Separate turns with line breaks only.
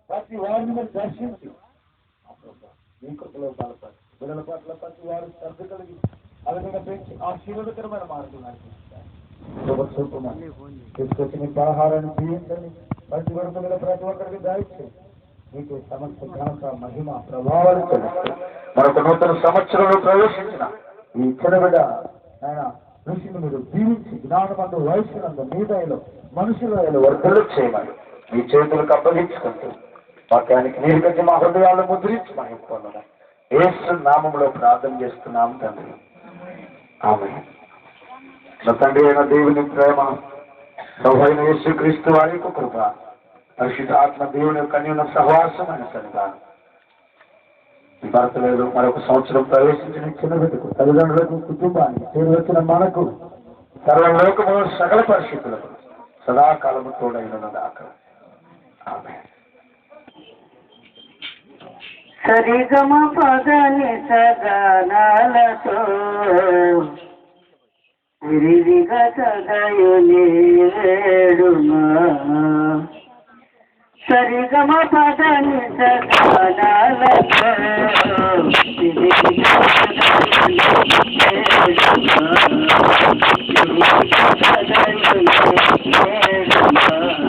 ప్రతి వారిని మీరు దర్శించి మీ కృపలో బలపడి బిడ్డల పట్ల ప్రతి వారు శ్రద్ధ కలిగి ఆ విధంగా పెంచి ఆశీర్వాదకరమైన మార్గం తీసుకొచ్చి మీ ఆహారాన్ని తీయించండి. ప్రతి వరకు ప్రతి ఒక్కరికి దాయిచ్చండి. మీకు సమస్త ఘనత మహిమ ప్రభావాలు చెల్లిస్తాయి. మరొక నూతన సంవత్సరంలో ప్రవేశించిన ఈ చిన్నబిడ్డ ఆయన ఋషిని మీరు దీవించి జ్ఞానమందు వయసునందు మీ దయలో మనుషుల వర్గలు చేయమని మీ చేతులకు అప్పగించుకుంటూ వాక్యానికి నీరు కట్టి మా హృదయాలను ముద్రించి మనం పొందడం యేసు నామములో ప్రార్థన చేస్తున్నాం తండ్రి. ఆమేన్. నా తండ్రి అయిన దేవుని ప్రేమ, ప్రభువైన యేసుక్రీస్తు వారి యొక్క కృప, పరిశుద్ధాత్మ దేవుని యొక్క అన్యోన్య సహవాసమైన సన్నిధానం ఈ భారతదేశంలో మరొక సంవత్సరం ప్రవేశించిన చిన్న బిడ్డకు, తల్లిదండ్రులకు, కుటుంబానికి, చేరువచ్చిన మనకు, సర్వలోకములో సకల పరిస్థితులకు సదాకాలము తోడైన దాకా. ఆమేన్.
సరిగమ పదని సగానాలతో విరివిగా సదయుని వేడుమా. సరిగమ పదని సగానాలతో విరివిగా సదయుని వేడుమా.